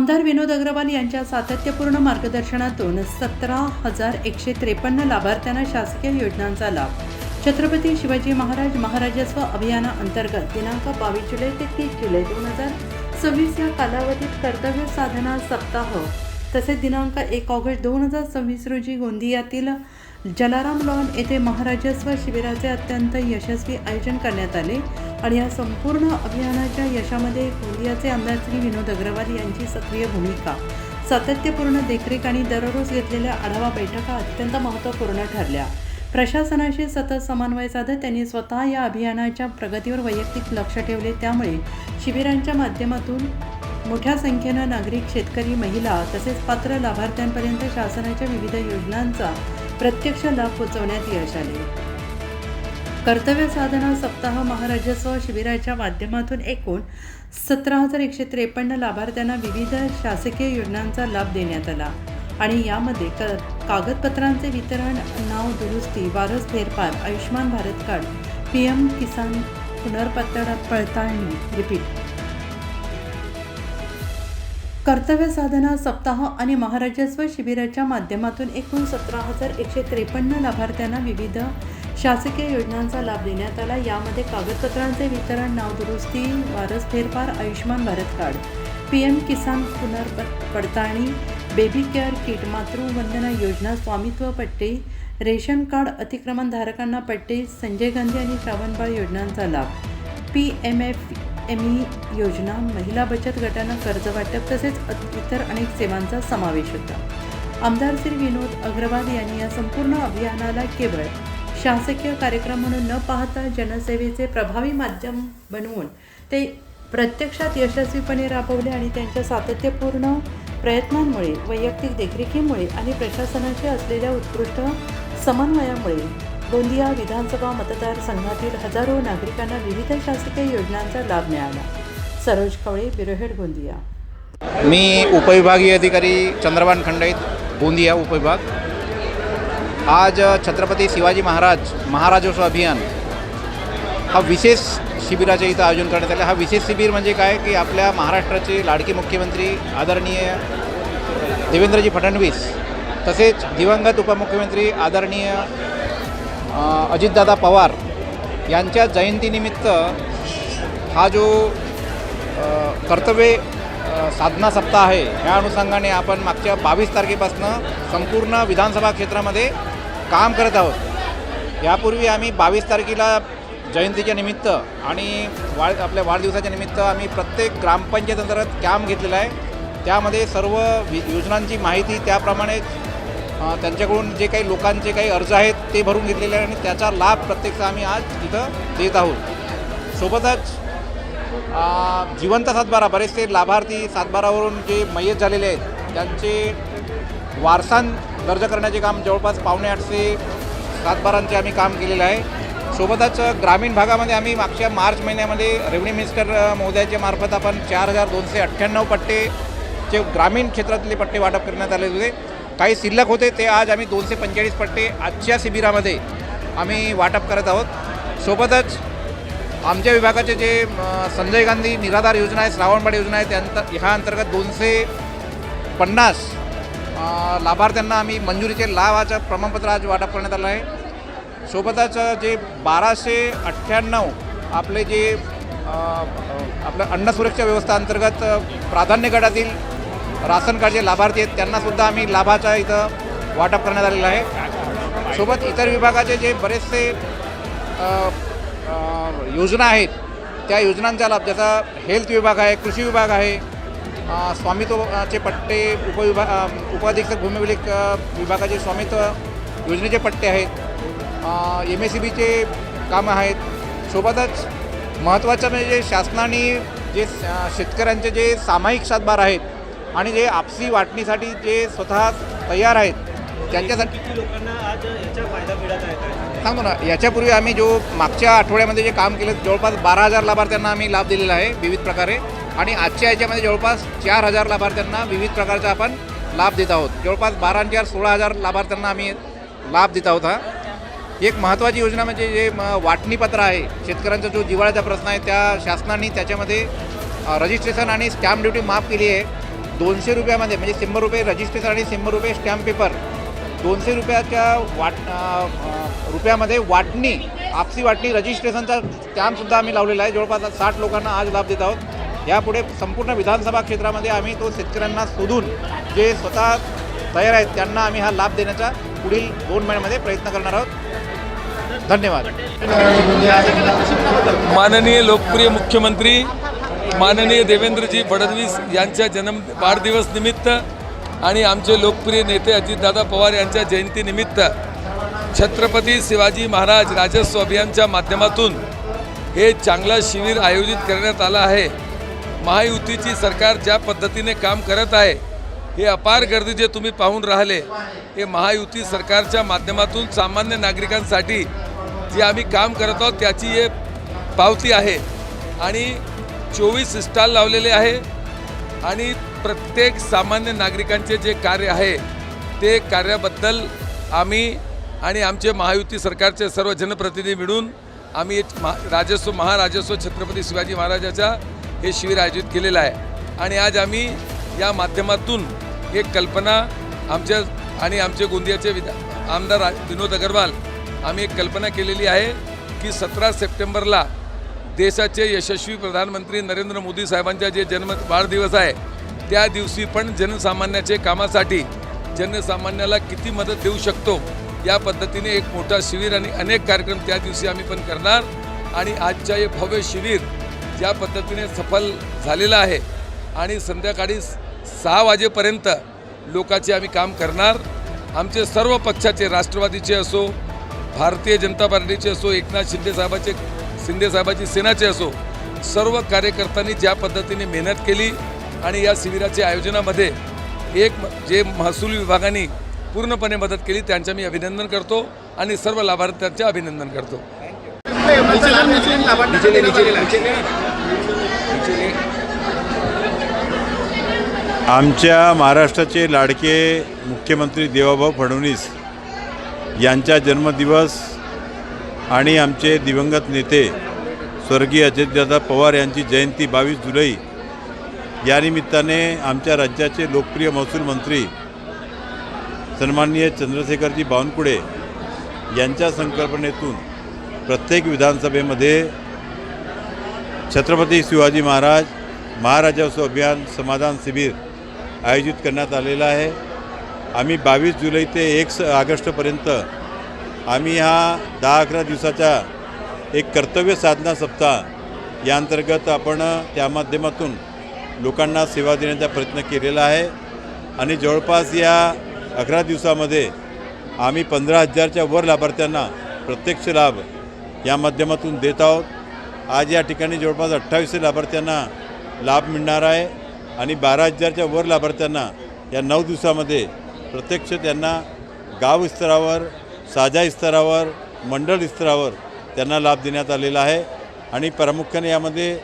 आमदार विनोद अग्रवाल यांच्या सातत्यपूर्ण मार्गदर्शनातून 17,153 लाभार्थ्यांना शासकीय योजनांचा लाभ. छत्रपती शिवाजी महाराज महाराजस्व अभियानाअंतर्गत दिनांक 22 जुलै ते 30 जुलै 2026 या कालावधीत कर्तव्य साधना सप्ताह तसेच दिनांक 1 ऑगस्ट 2026 रोजी गोंदियातील जलाराम लॉन येथे महाराजस्व शिबिराचे अत्यंत यशस्वी आयोजन करण्यात आले आणि या संपूर्ण अभियानाच्या यशामध्ये गोंदियाचे आमदार श्री विनोद अग्रवाल यांची सक्रिय भूमिका, सातत्यपूर्ण देखरेख आणि दररोज घेतलेल्या आढावा बैठका अत्यंत महत्त्वपूर्ण ठरल्या. प्रशासनाशी सतत समन्वय साधत त्यांनी स्वतः या अभियानाच्या प्रगतीवर वैयक्तिक लक्ष ठेवले. त्यामुळे शिबिरांच्या माध्यमातून मोठ्या संख्येनं नागरिक, शेतकरी, महिला तसेच पात्र लाभार्थ्यांपर्यंत शासनाच्या विविध योजनांचा प्रत्यक्ष लाभ पोहोचवण्यात यश आले. कर्तव्य साधना सप्ताह महाराजस्व शिबिराच्या माध्यमातून एकूण 17,153 लाभार्थ्यांना विविध शासकीय योजनांचा लाभ देण्यात आला आणि यामध्ये कागदपत्रांचे वितरण, नाव दुरुस्ती, वारस फेरफार, आयुष्मान भारत कार्ड, PM किसान पुनर्पडताळणी कर्तव्य साधना सप्ताह आणि महाराजस्व शिबिराच्या माध्यमातून एकूण 17,153 लाभार्थ्यांना विविध शासकीय योजनांचा लाभ देण्यात आला. यामध्ये कागदपत्रांचे वितरण, नाव दुरुस्ती, वारस फेरफार, आयुष्मान भारत कार्ड, PM किसान पुनर्पडताळणी, बेबी केअर किट, मातृवंदना योजना, स्वामित्व पट्टे, रेशन कार्ड अतिक्रमण धारकांना पट्टे, संजय गांधी आणि श्रावणबाळ योजनांचा लाभ, PMFME योजना, महिला बचत गटांना कर्ज वाटप तसेच इतर अनेक सेवांचा समावेश होता. आमदार श्री विनोद अग्रवाल यांनी या संपूर्ण अभियानाला केवळ शासकीय कार्यक्रम म्हणून न पाहता जनसेवेचे प्रभावी माध्यम बनवून ते प्रत्यक्षात यशस्वीपणे राबवले आणि त्यांच्या सातत्यपूर्ण प्रयत्नांमुळे, वैयक्तिक देखरेखीमुळे आणि प्रशासनाशी असलेल्या उत्कृष्ट समन्वयामुळे गोंदिया विधानसभा मतदारसंघातील हजारो नागरिकांना विविध शासकीय योजनांचा लाभ मिळाला. Saroj Kawale, bureau head, Gondia. मी उपविभागीय अधिकारी चंद्रभान खंडाईत, गोंदिया उपविभाग. आज छत्रपती शिवाजी महाराज महाराजोत्सव अभियान हा विशेष शिबिराचे इथं आयोजन करण्यात आले. हा विशेष शिबिर म्हणजे काय की आपल्या महाराष्ट्राचे लाडके मुख्यमंत्री आदरणीय देवेंद्रजी फडणवीस तसेच दिवंगत उपमुख्यमंत्री आदरणीय अजितदादा पवार यांच्या जयंतीनिमित्त हा जो कर्तव्य साधना सप्ताह आहे ह्या अनुषंगाने आपण मागच्या 22 तारखेपासून संपूर्ण विधानसभा क्षेत्रामध्ये काम करत आहोत. यापूर्वी आम्ही 22 तारखेला जयंतीच्या निमित्त आणि आपल्या वाढदिवसाच्या निमित्त आम्ही प्रत्येक ग्रामपंचायत अंतर्गत कॅम्प घेतलेला आहे. त्यामध्ये सर्व योजनांची माहिती त्याप्रमाणे त्यांच्याकडून जे काही लोकांचे काही अर्ज आहेत ते भरून घेतलेले आहे आणि त्याचा लाभ प्रत्यक्ष आम्ही आज इथं देत आहोत. सोबतच जिवंत सातबारा, बरेचसे लाभार्थी सातबारावरून जे मयत झालेले आहेत त्यांचे वारसान दर्ज करण्याचे काम जवळपास 750 सातबारांचे आम्ही काम केलेलं आहे. सोबतच ग्रामीण भागामध्ये आम्ही मागच्या मार्च महिन्यामध्ये रेव्हन्यू मिनिस्टर महोदयाच्या मार्फत आपण 4,298 पट्टेचे ग्रामीण क्षेत्रातले पट्टे वाटप करण्यात आले होते. काही शिल्लक होते ते आज आम्ही 245 पट्टे आजच्या शिबिरामध्ये आम्ही वाटप करत आहोत. सोबतच आमच्या विभागाचे जे संजय गांधी निराधार योजना आहे, श्रावणबाळ योजना आहे, ह्या अंतर्गत 250 लाभार्थ्यांना आम्ही मंजुरीचे लाभाचं प्रमाणपत्र आज वाटप करण्यात आलं आहे. सोबतच जे 1298 आपले जे आपलं अन्न सुरक्षा व्यवस्था अंतर्गत प्राधान्य गटातील राशन कार्डचे लाभार्थी आहेत त्यांनासुद्धा आम्ही लाभाचा इथं वाटप करण्यात आलेलं आहे. सोबत इतर विभागाचे जे बरेचसे योजना आहेत त्या योजनांचा लाभ, जसा हेल्थ विभाग आहे, कृषी विभाग आहे, स्वामित्वाचे पट्टे, उपअधीक्षक भूमिविलेख विभागाचे स्वामित्व योजनेचे पट्टे आहेत, MSCBचे कामं आहेत. सोबतच महत्त्वाचं म्हणजे शासनाने जे शेतकऱ्यांचे जे सामायिक सातबार आहेत आणि जे आपसी वाटणीसाठी जे स्वतः तयार आहेत त्यांच्यासाठी लोकांना आज याचा फायदा मिळत आहे. सांगतो ना, याच्यापूर्वी आम्ही जो मागच्या आठवड्यामध्ये जे काम केलं जवळपास 12,000 लाभार्थ्यांना आम्ही लाभ दिलेला आहे विविध प्रकारे आणि आजच्या याच्यामध्ये जवळपास 4,000 लाभार्थ्यांना विविध प्रकारचा आपण लाभ देत आहोत. जवळपास 12,000 16,000 लाभार्थ्यांना आम्ही लाभ देत आहोत. हा एक महत्त्वाची योजना म्हणजे जे वाटणीपत्र आहे, शेतकऱ्यांचा जो जिव्हाळ्याचा प्रश्न आहे त्या शासनाने त्याच्यामध्ये रजिस्ट्रेशन आणि स्टॅम्प ड्युटी माफ केली आहे 200 रुपयामध्ये म्हणजे 100 रुपये रजिस्ट्रेशन आणि 100 रुपये स्टॅम्प पेपर 200 रुपयाच्या रुपयामध्ये वाटणी आपसी वाटणी रजिस्ट्रेशनचा स्टॅम्पसुद्धा आम्ही लावलेला आहे. जवळपास 60 लोकांना आज लाभ देत आहोत. यापुढे संपूर्ण विधानसभा क्षेत्रामध्ये आम्ही तो शेतकऱ्यांना शोधून जे स्वतः तयार आहेत त्यांना आम्ही हा लाभ देण्याचा पुढील 2 महिन्यामध्ये प्रयत्न करणार आहोत. धन्यवाद. माननीय लोकप्रिय मुख्यमंत्री माननीय देवेंद्रजी फडणवीस यांच्या वाढदिवस निमित्त आणि आमचे लोकप्रिय नेते अजितदादा पवार यांच्या जयंतीनिमित्त छत्रपती शिवाजी महाराज राजस्व अभियानच्या माध्यमातून हे चांगलं शिबिर आयोजित करण्यात आलं आहे. महायुतीची सरकार ज्या पद्धतीने काम करत आहे हे अपार गर्दी जे तुम्ही पाहून राहिले हे महायुती सरकारच्या माध्यमातून सामान्य नागरिकांसाठी जे आम्ही काम करत आहोत त्याची हे पावती आहे. आणि 24 स्टॉल लावलेले आहे आणि प्रत्येक सामान्य नागरिकांचे जे कार्य आहे ते कार्याबद्दल आम्ही आणि आमचे महायुती सरकारचे सर्व जनप्रतिनिधी मिळून आम्ही महाराजस्व छत्रपती शिवाजी महाराजाचा हे शिबिर आयोजित केलेलं आहे. आणि आज आम्ही या माध्यमातून एक कल्पना आमचे गोंदियाचे आमदार विनोद अग्रवाल आम्ही एक कल्पना केलेली आहे की 17 सप्टेंबरला देशाचे यशस्वी प्रधानमंत्री नरेंद्र मोदी साहेबांचा जे वाढदिवस आहे त्या दिवशी पण जनसामान्याचे कामासाठी जनसामान्याला किती मदत देऊ शकतो या पद्धतीने एक मोठा शिबिर आणि अनेक कार्यक्रम त्या दिवशी आम्ही पण करणार. आणि आजच्या हे भव्य शिबिर ज्या पद्धतीने सफल झालेलं आहे आणि संध्याकाळी 6 वाजेपर्यंत लोकांचे आम्ही काम करणार. आमचे सर्व पक्षाचे राष्ट्रवादीचे असो भारतीय जनता पार्टीचे असो एकनाथ शिंदे साहेबाची सेनाचे असो सर्व कार्यकर्त्यांनी ज्या पद्धतीने मेहनत केली आणि या शिबिराच्या आयोजनामध्ये जे महसूल विभागाने पूर्णपणे मदत केली त्यांचं मी अभिनंदन करतो आणि सर्व लाभार्थ्यांचे अभिनंदन करतो. आमच्या महाराष्ट्राचे लाडके मुख्यमंत्री देवाभाऊ फडणवीस यांचा जन्मदिवस आणि आमचे दिवंगत नेते स्वर्गीय अजितदादा पवार यांची जयंती 22 जुलै या निमित्ताने आमच्या राज्याचे लोकप्रिय महसूल मंत्री सन्माननीय चंद्रशेखरजी बावनकुळे यांच्या संकल्पनेतून प्रत्येक विधानसभेमध्ये छत्रपती शिवाजी महाराजस्व अभियान समाधान शिबिर आयोजित करण्यात आलेला आहे. आम्ही 22 जुलै ते 1 ऑगस्टपर्यंत आम्ही हा 10-11 दिवसाचा एक कर्तव्य साधना सप्ताह या अंतर्गत आपण त्या माध्यमातून लोकांना सेवा देण्याचा प्रयत्न केलेला आहे. आणि जवळपास या 11 दिवसामध्ये आम्ही 15,000च्या वर लाभार्थ्यांना प्रत्यक्ष लाभ या माध्यमातून देत आहोत. आज या ठिकाणी जवळपास 2800 लाभार्थ्यांना लाभ मिळणार आहे आणि 12,000च्या वर लाभार्थ्यांना या 9 दिवसामध्ये प्रत्यक्ष त्यांना गाव स्तरावर साझा स्तरावर मंडळ स्तरावर त्यांना लाभ देण्यात आलेला आहे. आणि प्रामुख्याने यामध्ये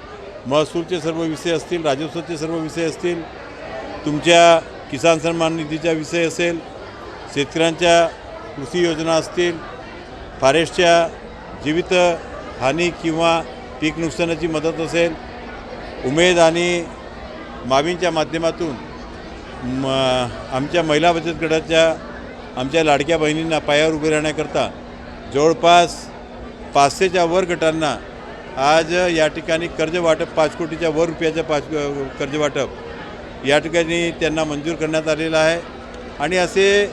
महसूलचे सर्व विषय असतील राजस्वचे सर्व विषय असतील तुमच्या किसान सन्मान निधीचा विषय असेल शेतकऱ्यांच्या कृषी योजना असतील फॉरेस्टच्या जीवित हानी किंवा पीक नुकसानाची मदत असेल उमेद आणि मावींच्या माध्यमातून आमच्या महिला बचत गटाच्या आमच्या लाडक्या बहिणींना पायावर उभे राहण्याकरता जवळपास 500च्या वर गटांना आज या ठिकाणी कर्ज वाटप 5 कोटीच्या वर रुपयाचं कर्ज वाटप या ठिकाणी त्यांना मंजूर करण्यात आलेलं आहे. आणि असे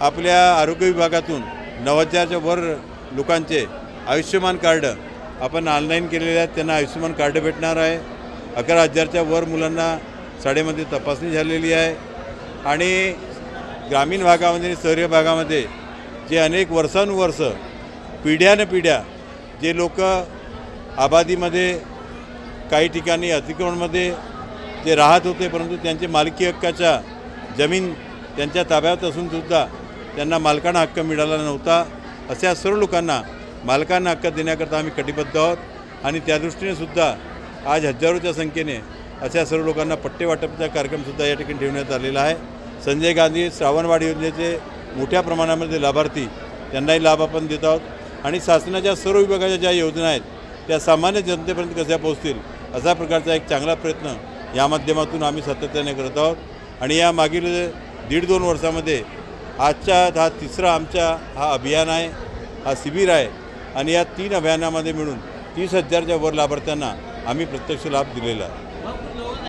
आपल्या आरोग्य विभागातून 90,000च्या वर लोकांचे आयुष्यमान कार्ड आपण ऑनलाईन केलेले आहेत त्यांना आयुष्यमान कार्ड भेटणार आहे. 11,000च्या वर मुलांना शाळेमध्ये तपासणी झालेली आहे. आणि ग्रामीण भागामध्ये आणि शहरी भागामध्ये जे अनेक वर्षानुवर्ष पिढ्या जे लोक आबादीमध्ये काही ठिकाणी अतिक्रमणमध्ये जे राहत होते परंतु त्यांचे मालकी हक्काच्या जमीन त्यांच्या ताब्यात असूनसुद्धा त्यांना मालकांना हक्क मिळाला नव्हता अशा सर्व लोकांना मालकांना हक्क देण्याकरता आम्ही कटिबद्ध आहोत. आणि त्या दृष्टीने सुद्धा आज हजारोच्या संख्येने अशा सर्व लोकांना पट्टे वाटपचा कार्यक्रमसुद्धा या ठिकाणी ठेवण्यात आलेला आहे. संजय गांधी श्रावणवाढ योजनेचे मोठ्या प्रमाणामध्ये लाभार्थी त्यांनाही लाभ आपण देत आहोत. आणि शासनाच्या सर्व विभागाच्या ज्या योजना आहेत त्या सामान्य जनतेपर्यंत कशा पोहोचतील अशा प्रकारचा एक चांगला प्रयत्न या माध्यमातून आम्ही सातत्याने करत आहोत. आणि या मागील 1.5-2 वर्षामध्ये आजच्या हा तिसरा आमचा हा अभियान आहे, हा शिबिर आहे आणि या 3 अभियानामध्ये मिळून 30,000च्या वर लाभार्थ्यांना आम्ही प्रत्यक्ष लाभ दिलेला आहे.